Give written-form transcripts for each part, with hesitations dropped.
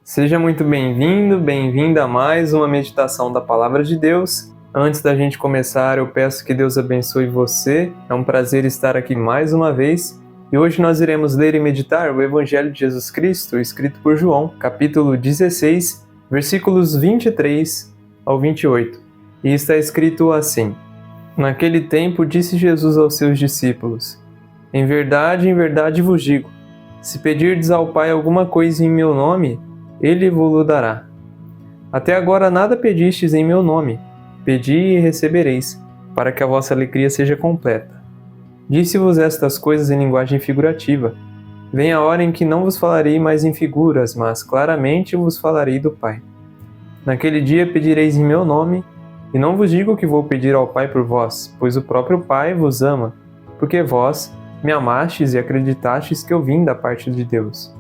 Seja muito bem-vindo, bem-vinda a mais uma meditação da Palavra de Deus. Antes da gente começar, eu peço que Deus abençoe você. É um prazer estar aqui mais uma vez. E hoje nós iremos ler e meditar o Evangelho de Jesus Cristo, escrito por João, capítulo 16, versículos 23 ao 28. E está escrito assim: Naquele tempo disse Jesus aos seus discípulos: em verdade vos digo, se pedirdes ao Pai alguma coisa em meu nome, Ele vos dará. Até agora nada pedistes em meu nome. Pedi e recebereis, para que a vossa alegria seja completa. Disse-vos estas coisas em linguagem figurativa. Vem a hora em que não vos falarei mais em figuras, mas claramente vos falarei do Pai. Naquele dia pedireis em meu nome, e não vos digo que vou pedir ao Pai por vós, pois o próprio Pai vos ama, porque vós me amastes e acreditastes que eu vim da parte de Deus.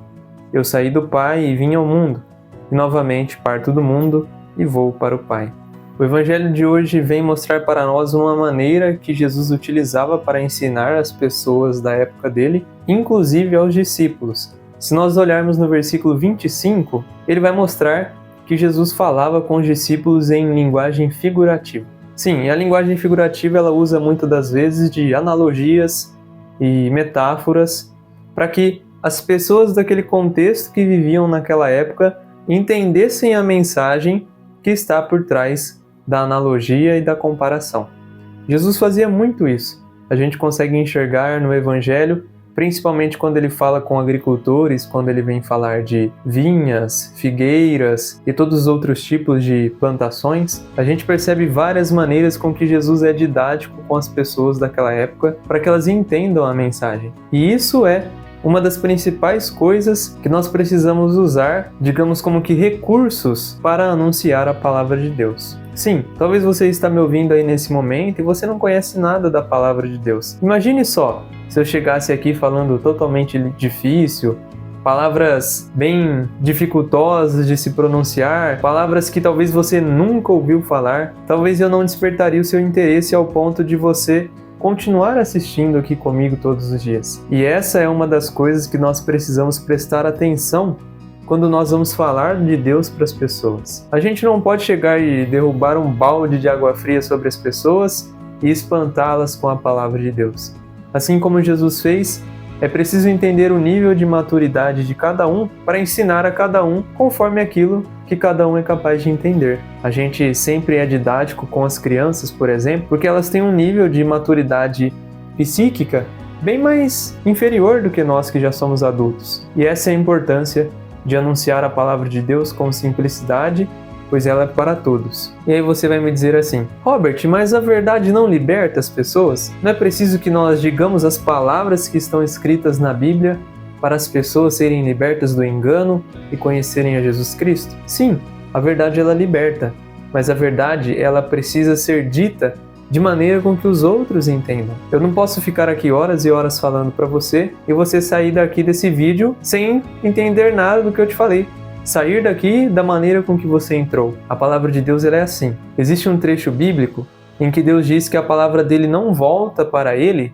Eu saí do Pai e vim ao mundo, e novamente parto do mundo e vou para o Pai. O Evangelho de hoje vem mostrar para nós uma maneira que Jesus utilizava para ensinar as pessoas da época dele, inclusive aos discípulos. Se nós olharmos no versículo 25, ele vai mostrar que Jesus falava com os discípulos em linguagem figurativa. Sim, a linguagem figurativa ela usa muitas das vezes de analogias e metáforas para que as pessoas daquele contexto que viviam naquela época entendessem a mensagem que está por trás da analogia e da comparação. Jesus fazia muito isso. A gente consegue enxergar no Evangelho, principalmente quando ele fala com agricultores, quando ele vem falar de vinhas, figueiras e todos os outros tipos de plantações, a gente percebe várias maneiras com que Jesus é didático com as pessoas daquela época para que elas entendam a mensagem. E isso é uma das principais coisas que nós precisamos usar, digamos como que recursos para anunciar a palavra de Deus. Sim, talvez você está me ouvindo aí nesse momento e você não conhece nada da palavra de Deus. Imagine só, se eu chegasse aqui falando totalmente difícil, palavras bem dificultosas de se pronunciar, palavras que talvez você nunca ouviu falar, talvez eu não despertaria o seu interesse ao ponto de você continuar assistindo aqui comigo todos os dias. E essa é uma das coisas que nós precisamos prestar atenção quando nós vamos falar de Deus para as pessoas. A gente não pode chegar e derrubar um balde de água fria sobre as pessoas e espantá-las com a palavra de Deus. Assim como Jesus fez, é preciso entender o nível de maturidade de cada um para ensinar a cada um conforme aquilo que cada um é capaz de entender. A gente sempre é didático com as crianças, por exemplo, porque elas têm um nível de maturidade psíquica bem mais inferior do que nós que já somos adultos. E essa é a importância de anunciar a palavra de Deus com simplicidade, pois ela é para todos. E aí você vai me dizer assim: Robert, mas a verdade não liberta as pessoas? Não é preciso que nós digamos as palavras que estão escritas na Bíblia para as pessoas serem libertas do engano e conhecerem a Jesus Cristo? Sim, a verdade ela liberta, mas a verdade ela precisa ser dita de maneira com que os outros entendam. Eu não posso ficar aqui horas e horas falando para você e você sair daqui desse vídeo sem entender nada do que eu te falei. Sair daqui da maneira com que você entrou. A palavra de Deus ela é assim. Existe um trecho bíblico em que Deus diz que a palavra dele não volta para ele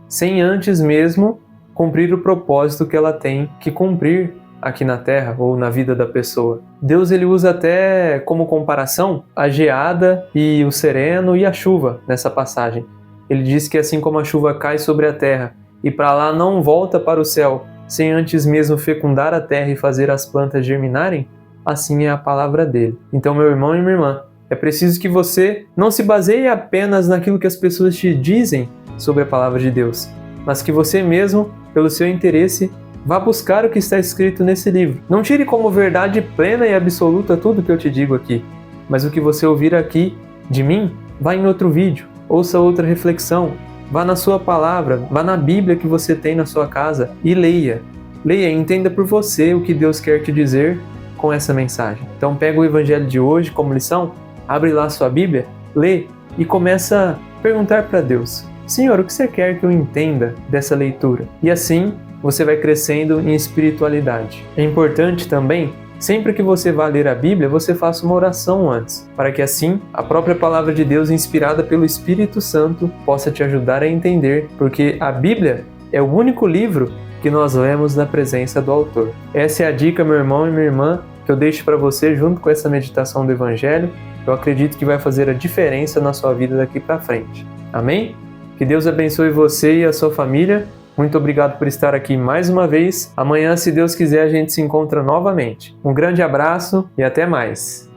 sem antes mesmo cumprir o propósito que ela tem que cumprir aqui na terra ou na vida da pessoa. Deus ele usa até como comparação a geada e o sereno e a chuva nessa passagem. Ele diz que assim como a chuva cai sobre a terra e para lá não volta para o céu sem antes mesmo fecundar a terra e fazer as plantas germinarem, assim é a palavra dele. Então, meu irmão e minha irmã, é preciso que você não se baseie apenas naquilo que as pessoas te dizem sobre a palavra de Deus, mas que você mesmo, pelo seu interesse, vá buscar o que está escrito nesse livro. Não tire como verdade plena e absoluta tudo que eu te digo aqui, mas o que você ouvir aqui de mim, vá em outro vídeo, ouça outra reflexão, vá na sua palavra, vá na Bíblia que você tem na sua casa e leia. Leia e entenda por você o que Deus quer te dizer com essa mensagem. Então pega o Evangelho de hoje como lição, abre lá a sua Bíblia, lê e começa a perguntar para Deus: Senhor, o que você quer que eu entenda dessa leitura? E assim você vai crescendo em espiritualidade. É importante também, sempre que você vá ler a Bíblia, você faça uma oração antes, para que assim a própria palavra de Deus, inspirada pelo Espírito Santo, possa te ajudar a entender, porque a Bíblia é o único livro que nós lemos na presença do autor. Essa é a dica, meu irmão e minha irmã, que eu deixo para você junto com essa meditação do Evangelho. Eu acredito que vai fazer a diferença na sua vida daqui para frente. Amém? Que Deus abençoe você e a sua família. Muito obrigado por estar aqui mais uma vez. Amanhã, se Deus quiser, a gente se encontra novamente. Um grande abraço e até mais.